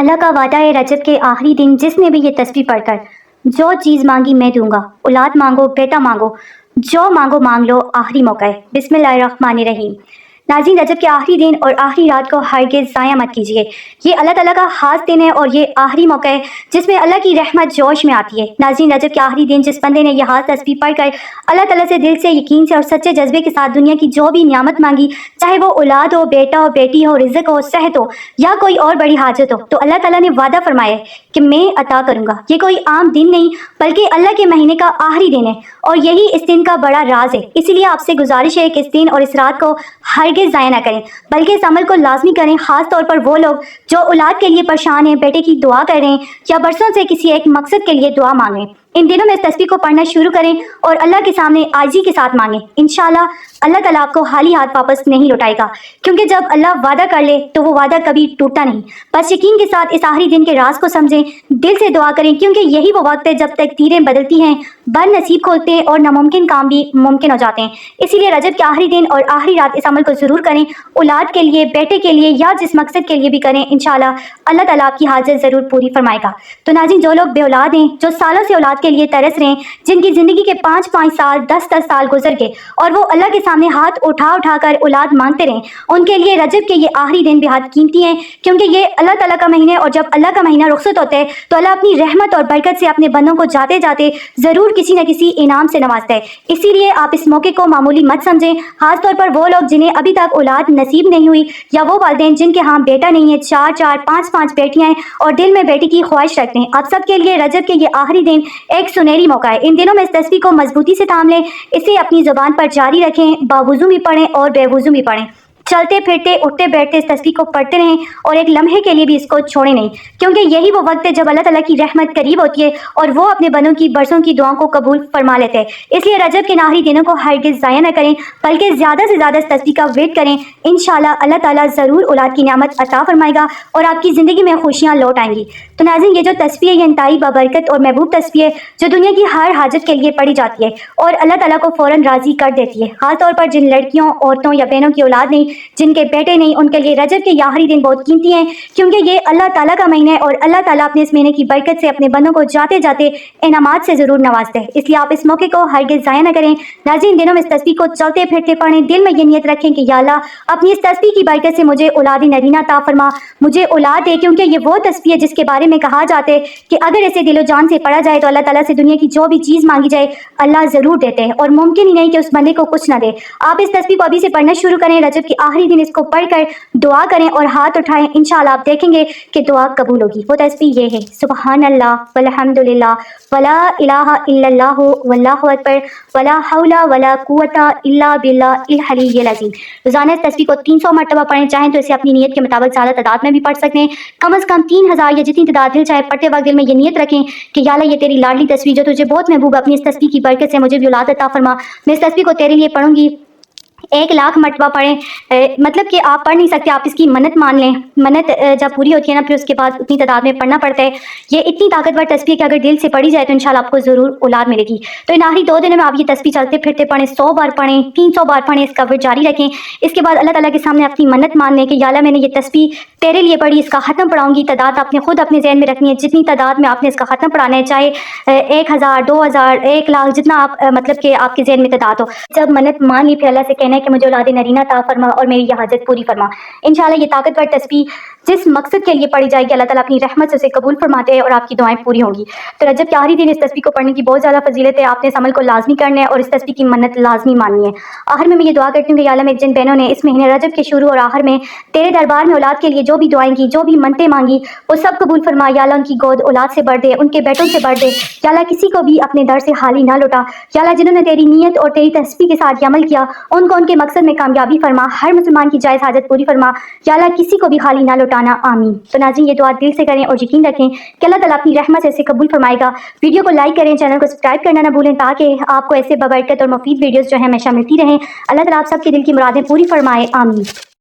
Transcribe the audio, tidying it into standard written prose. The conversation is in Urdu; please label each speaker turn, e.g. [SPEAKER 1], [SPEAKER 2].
[SPEAKER 1] اللہ کا وعدہ ہے رجب کے آخری دن جس نے بھی یہ تسبیح پڑھ کر جو چیز مانگی میں دوں گا، اولاد مانگو، بیٹا مانگو، جو مانگو مانگ لو، آخری موقع ہے۔ بسم اللہ الرحمن الرحیم۔ ناظرین، رجب کے آخری دن اور آخری رات کو ہرگز ضائع مت کیجیے۔ یہ اللہ تعالیٰ کا خاص دن ہے اور یہ آخری موقع ہے جس میں اللہ کی رحمت جوش میں آتی ہے۔ ناظرین، رجب کے آخری دن جس بندے نے یہ خاص تسبیح پڑھ کر اللہ تعالیٰ سے دل سے، یقین سے اور سچے جذبے کے ساتھ دنیا کی جو بھی نعمت مانگی، چاہے وہ اولاد ہو، بیٹا ہو، بیٹی ہو، رزق ہو، صحت ہو یا کوئی اور بڑی حاجت ہو، تو اللہ تعالیٰ نے وعدہ فرمایا ہے کہ میں عطا کروں گا۔ یہ کوئی عام دن نہیں بلکہ اللہ کے مہینے کا آخری دن ہے اور یہی اس دن کا بڑا راز ہے۔ اسی لیے آپ سے گزارش ہے کہ اس دن اور اس رات کو ہرگز ضائع نہ کریں بلکہ اس عمل کو لازمی کریں، خاص طور پر وہ لوگ جو اولاد کے لیے پریشان ہیں، بیٹے کی دعا کر رہے ہیں یا برسوں سے کسی ایک مقصد کے لیے دعا مانگ رہے ہیں۔ ان دنوں میں اس تسبیح کو پڑھنا شروع کریں اور اللہ کے سامنے عاجزی کے ساتھ مانگیں۔ انشاءاللہ اللہ تعالیٰ آپ کو خالی ہاتھ واپس نہیں لوٹائے گا، کیونکہ جب اللہ وعدہ کر لے تو وہ وعدہ کبھی ٹوٹتا نہیں۔ بس یقین کے ساتھ اس آخری دن کے راز کو سمجھیں، دل سے دعا کریں، کیونکہ یہی وہ وقت ہے جب تقدیریں بدلتی ہیں، بد نصیب کھولتے ہیں اور ناممکن کام بھی ممکن ہو جاتے ہیں۔ اسی لیے رجب کے آخری دن اور آخری رات اس عمل کو ضرور کریں، اولاد کے لیے، بیٹے کے لیے یا جس مقصد کے لیے بھی کریں۔ انشاءاللہ اللہ تعالیٰ آپ کی حاجت ضرور پوری فرمائے گا۔ تو ناظرین، جو لوگ بے اولاد ہیں، جو سالوں سے اولاد کے لیے ترس رہے ہیں، جن کی زندگی کے 5 سال 10 سال گزر گئے اور وہ اللہ کے سامنے ہاتھ اٹھا کر اولاد مانگتے رہیں، ان کے لیے رجب کے یہ آخری دن بہت قیمتی ہیں، کیونکہ یہ اللہ تعالیٰ کا مہینہ ہے اور جب اللہ کا مہینہ رخصت ہوتا ہے تو اللہ اپنی رحمت اور برکت سے اپنے بندوں کو جاتے جاتے ضرور کسی نہ کسی انعام سے نوازتا ہے۔ اسی لیے آپ اس موقع کو معمولی مت سمجھیں، خاص طور پر وہ لوگ جنہیں ابھی تک اولاد نصیب نہیں ہوئی یا وہ والدین جن کے ہاں بیٹا نہیں ہے، 4 5 بیٹیاں ہیں اور دل میں بیٹی کی خواہش رکھتے ہیں۔ آپ سب کے لیے رجب کے یہ آخری دن ایک سنہری موقع ہے۔ ان دنوں میں اس تسبیح کو مضبوطی سے تھام لیں، اسے اپنی زبان پر جاری رکھیں، باوضو بھی پڑھیں اور بے وضو بھی پڑھیں، چلتے پھرتے اٹھتے بیٹھتے اس تسبیح کو پڑھتے رہیں اور ایک لمحے کے لیے بھی اس کو چھوڑیں نہیں، کیونکہ یہی وہ وقت ہے جب اللہ تعالیٰ کی رحمت قریب ہوتی ہے اور وہ اپنے بندوں کی برسوں کی دعاؤں کو قبول فرما لیتے ہیں۔ اس لیے رجب کے آخری دنوں کو ہرگز ضائع نہ کریں بلکہ زیادہ سے زیادہ اس تسبیح کا ورد کریں۔ انشاءاللہ اللہ تعالیٰ ضرور اولاد کی نعمت عطا فرمائے گا اور آپ کی زندگی میں خوشیاں لوٹ آئیں گی۔ تو ناظرین، یہ جو تسبیح ہے یہ انتہائی بابرکت اور محبوب تسبیح ہے جو دنیا کی ہر حاجت کے لیے پڑھی جاتی ہے اور اللہ تعالیٰ کو فوراً راضی کر دیتی ہے۔ خاص طور پر جن لڑکیوں، عورتوں یا بہنوں کی اولاد نہیں، جن کے بیٹے نہیں، ان کے لیے رجب کے یہ آخری دن بہت قیمتی ہیں، کیونکہ یہ اللہ تعالیٰ کا مہینہ ہے اور اللہ تعالیٰ اپنے اس مہینے کی برکت سے اپنے بندوں کو جاتے جاتے انعامات سے ضرور نوازتے ہیں۔ اس لیے آپ اس موقع کو ہرگز ضائع نہ کریں۔ ناظرین، دنوں میں اس تسبیح کو چلتے پھرتے پڑھیں، دل میں یہ نیت رکھیں کہ یا اللہ اپنی اس تسبیح کی برکت سے مجھے اولاد نرینہ عطا فرما، مجھے اولاد دے، کیونکہ یہ وہ تسبیح ہے جس کے بارے میں کہا جاتا ہے کہ اگر اسے دل و جان سے پڑھا جائے تو اللہ تعالیٰ سے دنیا کی جو بھی چیز مانگی جائے اللہ ضرور دیتے ہیں اور ممکن ہی نہیں کہ اس بندے کو کچھ نہ دے۔ آپ اس تسبیح کو ابھی سے پڑھنا شروع کریں، رجب کے آخری دن اس کو پڑھ کر دعا کریں اور ہاتھ اٹھائیں، انشاءاللہ آپ دیکھیں گے کہ دعا قبول ہوگی۔ وہ تسبیح یہ ہے: سبحان اللہ والحمدللہ ولا الہ الا اللہ واللہ اکبر ولا حول ولا قوت الا باللہ العلی العظیم۔ روزانہ اس تسبیح کو 300 مرتبہ پڑھیں، چاہیں تو اسے اپنی نیت کے مطابق زیادہ تعداد میں بھی پڑھ سکتے ہیں، کم از کم 3000 یا جتنی تعداد دل چاہے پڑھتے وقت دل میں یہ نیت رکھیں کہ یا اللہ یہ تیری لاڈلی تسبیح جو تجھے بہت محبوب ہے، اپنی اس تسبیح کی برکت سے مجھے بھی اولاد عطا فرما۔ میں اس تسبیح کو تیرے لیے پڑھوں گی، 1,00,000 مرتبہ پڑھیں، مطلب کہ آپ پڑھ نہیں سکتے، آپ اس کی منت مان لیں۔ منت جب پوری ہوتی ہے نا پھر اس کے بعد اتنی تعداد میں پڑھنا پڑتا ہے۔ یہ اتنی طاقتور تسبیح کہ اگر دل سے پڑھی جائے تو انشاءاللہ آپ کو ضرور اولاد ملے گی۔ تو ان آخری 2 دنوں میں آپ یہ تسبیح چلتے پھرتے پڑھیں، 100 بار پڑھیں، 300 بار پڑھیں، اس کا ورد جاری رکھیں۔ اس کے بعد اللہ تعالیٰ کے سامنے اپنی منت مان لیں کہ یا اللہ میں نے یہ تسبیح تیرے لیے پڑھی، اس کا ختم پڑھاؤں گی۔ تعداد آپ نے خود اپنے ذہن میں رکھنی ہے، جتنی تعداد میں آپ نے اس کا ختم پڑھانا ہے، چاہے 1000 2000 1,00,000 جتنا آپ مطلب کہ آپ کے ذہن میں تعداد ہو۔ جب منت مان لی پھر اللہ سے کہنا ہے کہ مجھے اولاد نرینہ عطا فرما اور میری یہ حاجت پوری فرما۔ انشاءاللہ یہ طاقتور تسبیح جس مقصد کے لیے پڑھی جائے گی اللہ تعالیٰ اپنی رحمت سے اسے قبول فرماتے ہیں اور آپ کی دعائیں پوری ہوں گی۔ تو رجب کے آخری دن اس تسبیح کو پڑھنے کی بہت زیادہ فضیلت ہے، آپ نے اس عمل کو لازمی کرنا ہے اور اس تسبیح کی منت لازمی ماننی ہے۔ آخر میں یہ دعا کرتی ہوں کہ یا اللہ میری جن بہنوں نے اس مہینے رجب کے شروع اور آخر میں تیرے دربار میں اولاد کے لیے جو بھی دعائیں کی، جو بھی منتیں مانگی، وہ سب قبول فرما۔ یا اللہ ان کی گود اولاد سے بڑھ دے، ان کے بیٹوں سے بڑھ دے۔ یا اللہ کسی کو بھی اپنے در سے خالی نہ لوٹا۔ یا اللہ جنہوں نے تیری نیت اور تیری تسبیح کے ساتھ یہ عمل کیا ان کو ان کے مقصد میں کامیابی فرما، ہر مسلمان کی جائز حاجت پوری فرما۔ یا اللہ کسی کو بھی خالی نہ لوٹانا، آمین۔ تو ناظرین یہ دعا دل سے کریں اور یقین رکھیں کہ اللہ تعالیٰ اپنی رحمت سے اسے قبول فرمائے گا۔ ویڈیو کو لائک کریں، چینل کو سبسکرائب کرنا نہ بھولیں تاکہ آپ کو ایسے بابرکت اور مفید ویڈیوز جو ہیں ہمیشہ ملتی رہیں۔ اللہ تعالیٰ آپ سب کے دل کی مرادیں پوری فرمائے، آمین۔